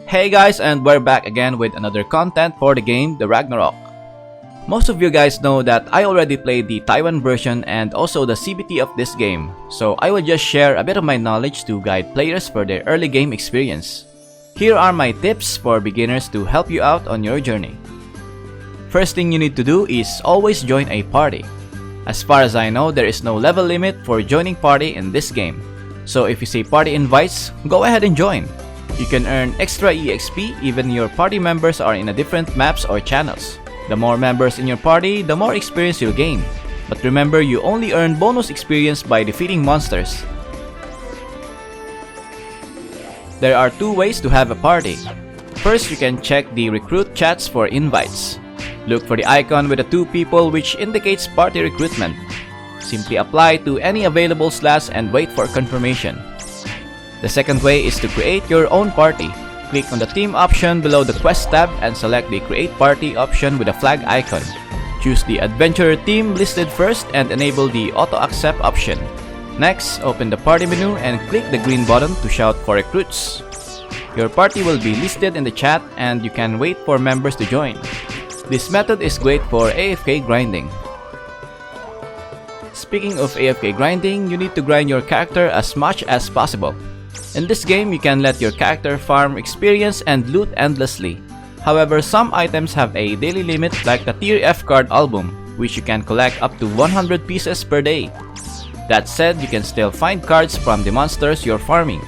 Hey guys, and we're back again with another content for the game, the Ragnarok. Most of you guys know that I already played the Taiwan version and also the CBT of this game, so I will just share a bit of my knowledge to guide players for their early game experience. Here are my tips for beginners to help you out on your journey. First thing you need to do is always join a party. As far as I know, there is no level limit for joining party in this game, so if you see party invites, go ahead and join. You can earn extra EXP even your party members are in a different maps or channels. The more members in your party, the more experience you'll gain. But remember, you only earn bonus experience by defeating monsters. There are two ways to have a party. First, you can check the recruit chats for invites. Look for the icon with the two people which indicates party recruitment. Simply apply to any available slots and wait for confirmation. The second way is to create your own party. Click on the team option below the quest tab and select the create party option with a flag icon. Choose the adventurer team listed first and enable the auto accept option. Next, open the party menu and click the green button to shout for recruits. Your party will be listed in the chat and you can wait for members to join. This method is great for AFK grinding. Speaking of AFK grinding, you need to grind your character as much as possible. In this game, you can let your character farm experience and loot endlessly. However, some items have a daily limit like the Tier F card album, which you can collect up to 100 pieces per day. That said, you can still find cards from the monsters you're farming,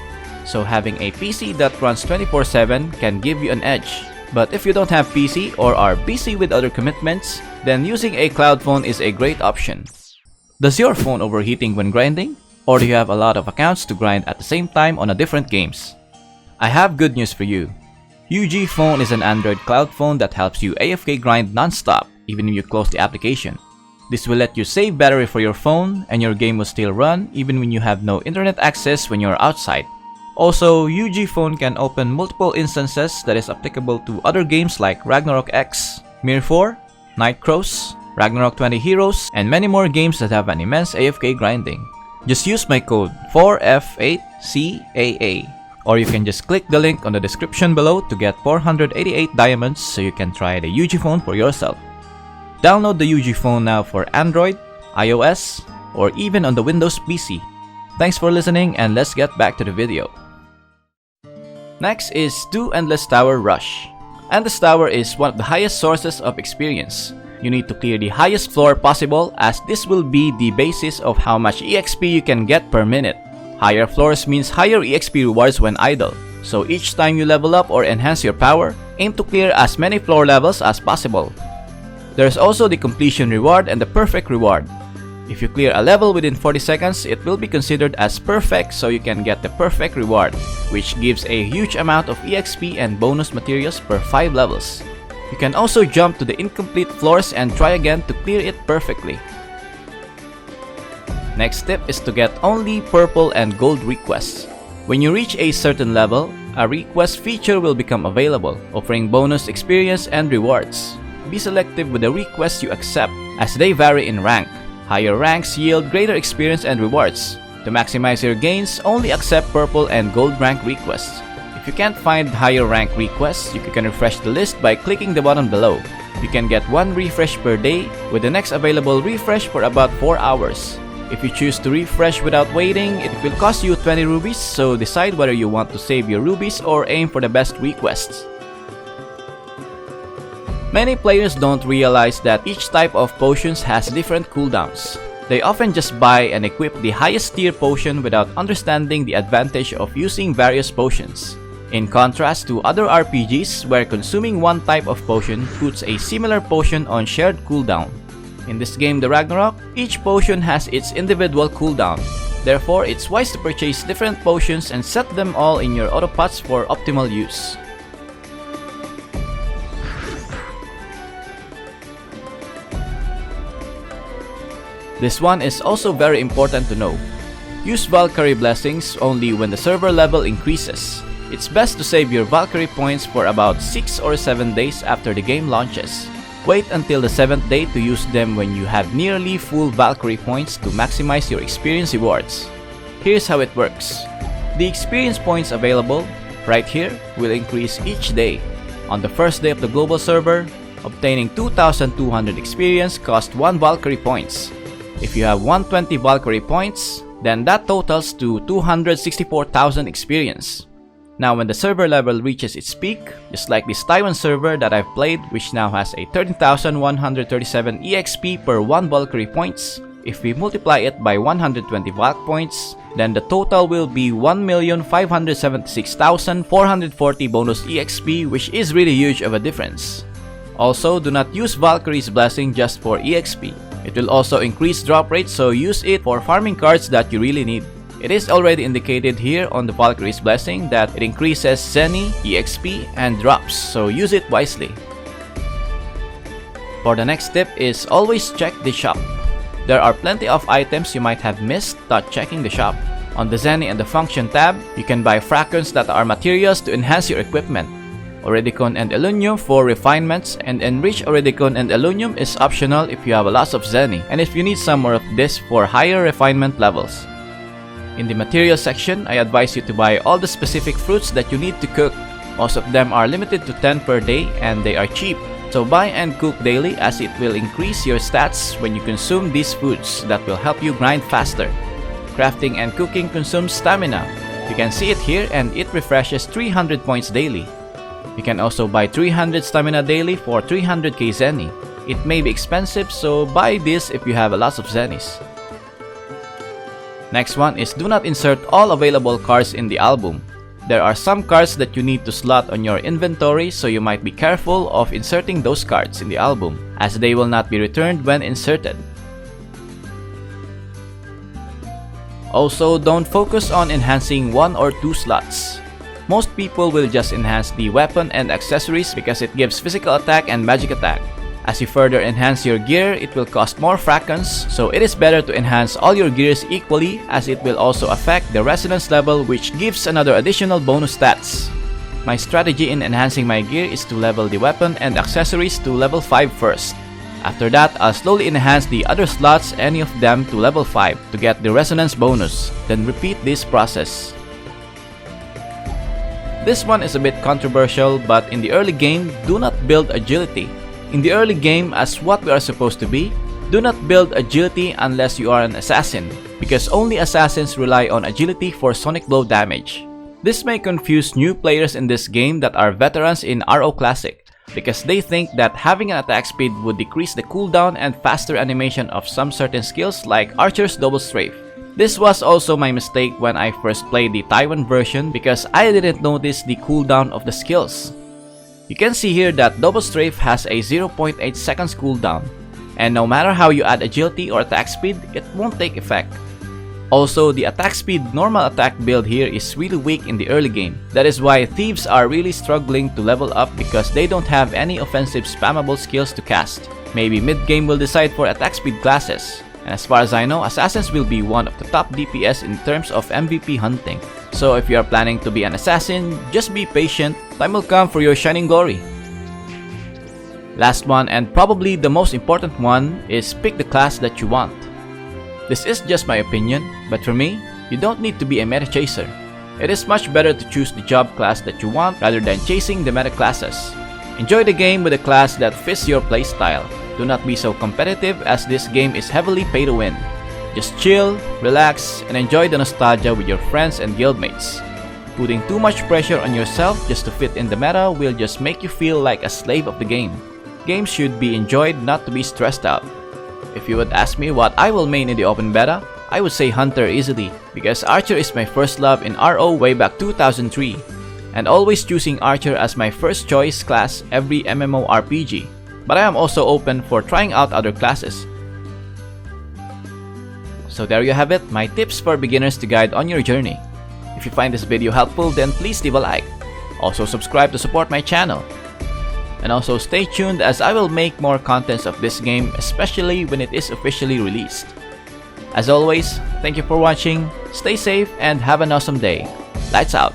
so having a PC that runs 24/7 can give you an edge. But if you don't have PC or are busy with other commitments, then using a cloud phone is a great option. Does your phone overheating when grinding? Or do you have a lot of accounts to grind at the same time on different games? I have good news for you. YuJ Phone is an Android cloud phone that helps you AFK grind non-stop even if you close the application. This will let you save battery for your phone and your game will still run even when you have no internet access when you're outside. Also, YuJ Phone can open multiple instances that is applicable to other games like Ragnarok X, Mir 4, Night Crows, Ragnarok 20 Heroes, and many more games that have an immense AFK grinding. Just use my code 4F8CAA, or you can just click the link on the description below to get 488 diamonds so you can try the YuJ Phone for yourself. Download the YuJ Phone now for Android, iOS, or even on the Windows PC. Thanks for listening and let's get back to the video. Next is do Endless Tower Rush. Endless Tower is one of the highest sources of experience. You need to clear the highest floor possible as this will be the basis of how much EXP you can get per minute. Higher floors means higher EXP rewards when idle, so each time you level up or enhance your power, aim to clear as many floor levels as possible. There's also the completion reward and the perfect reward. If you clear a level within 40 seconds, it will be considered as perfect so you can get the perfect reward, which gives a huge amount of EXP and bonus materials per 5 levels. You can also jump to the incomplete floors and try again to clear it perfectly. Next tip is to get only purple and gold requests. When you reach a certain level, a request feature will become available, offering bonus experience and rewards. Be selective with the requests you accept as they vary in rank. Higher ranks yield greater experience and rewards. To maximize your gains, only accept purple and gold rank requests. If you can't find higher rank requests, you can refresh the list by clicking the button below. You can get 1 refresh per day, with the next available refresh for about 4 hours. If you choose to refresh without waiting, it will cost you 20 rubies, so decide whether you want to save your rubies or aim for the best requests. Many players don't realize that each type of potions has different cooldowns. They often just buy and equip the highest tier potion without understanding the advantage of using various potions. In contrast to other RPGs where consuming one type of potion puts a similar potion on shared cooldown. In this game, the Ragnarok, each potion has its individual cooldown. Therefore, it's wise to purchase different potions and set them all in your autopots for optimal use. This one is also very important to know. Use Valkyrie Blessings only when the server level increases. It's best to save your Valkyrie points for about 6 or 7 days after the game launches. Wait until the 7th day to use them when you have nearly full Valkyrie points to maximize your experience rewards. Here's how it works. The experience points available right here will increase each day. On the first day of the global server, obtaining 2,200 experience costs 1 Valkyrie points. If you have 120 Valkyrie points, then that totals to 264,000 experience. Now when the server level reaches its peak, just like this Taiwan server that I've played, which now has a 13,137 EXP per 1 Valkyrie points, if we multiply it by 120 Valk points, then the total will be 1,576,440 bonus EXP, which is really huge of a difference. Also, do not use Valkyrie's Blessing just for EXP. It will also increase drop rate, so use it for farming cards that you really need. It is already indicated here on the Valkyrie's Blessing that it increases Zenny, EXP, and drops, so use it wisely. For the next tip is always check the shop. There are plenty of items you might have missed without checking the shop. On the Zenny and the Function tab, you can buy fractions that are materials to enhance your equipment. Oridicon and Alunium for refinements, and Enriched Oridicon and Alunium is optional if you have a lot of Zenny, and if you need some more of this for higher refinement levels. In the materials section, I advise you to buy all the specific fruits that you need to cook. Most of them are limited to 10 per day and they are cheap. So buy and cook daily, as it will increase your stats when you consume these foods that will help you grind faster. Crafting and cooking consumes stamina. You can see it here, and it refreshes 300 points daily. You can also buy 300 stamina daily for 300k Zenny. It may be expensive, so buy this if you have a lot of Zennies. Next one is do not insert all available cards in the album. There are some cards that you need to slot on your inventory, so you might be careful of inserting those cards in the album, as they will not be returned when inserted. Also, don't focus on enhancing 1 or 2 slots. Most people will just enhance the weapon and accessories because it gives physical attack and magic attack. As you further enhance your gear, it will cost more fractions, so it is better to enhance all your gears equally, as it will also affect the resonance level, which gives another additional bonus stats. My strategy in enhancing my gear is to level the weapon and accessories to level 5 first. After that, I'll slowly enhance the other slots, any of them to level 5 to get the resonance bonus, then repeat this process. This one is a bit controversial, but in the early game, do not build agility. In the early game, as what we are supposed to be, do not build agility unless you are an assassin, because only assassins rely on agility for sonic blow damage. This may confuse new players in this game that are veterans in RO Classic, because they think that having an attack speed would decrease the cooldown and faster animation of some certain skills like Archer's Double Strafe. This was also my mistake when I first played the Taiwan version, because I didn't notice the cooldown of the skills. You can see here that Double Strafe has a 0.8 seconds cooldown, and no matter how you add agility or attack speed, it won't take effect. Also, the attack speed normal attack build here is really weak in the early game. That is why thieves are really struggling to level up, because they don't have any offensive spammable skills to cast. Maybe mid-game will decide for attack speed classes. And as far as I know, assassins will be one of the top DPS in terms of MVP hunting. So if you are planning to be an assassin, just be patient, time will come for your shining glory. Last one, and probably the most important one, is pick the class that you want. This is just my opinion, but for me, you don't need to be a meta chaser. It is much better to choose the job class that you want rather than chasing the meta classes. Enjoy the game with a class that fits your playstyle. Do not be so competitive, as this game is heavily pay to win. Just chill, relax, and enjoy the nostalgia with your friends and guildmates. Putting too much pressure on yourself just to fit in the meta will just make you feel like a slave of the game. Games should be enjoyed, not to be stressed out. If you would ask me what I will main in the open beta, I would say Hunter easily, because Archer is my first love in RO way back 2003, and always choosing Archer as my first choice class every MMORPG. But I am also open for trying out other classes. So there you have it, my tips for beginners to guide on your journey. If you find this video helpful, then please leave a like. Also subscribe to support my channel. And also stay tuned, as I will make more contents of this game, especially when it is officially released. As always, thank you for watching, stay safe, and have an awesome day. Lights out!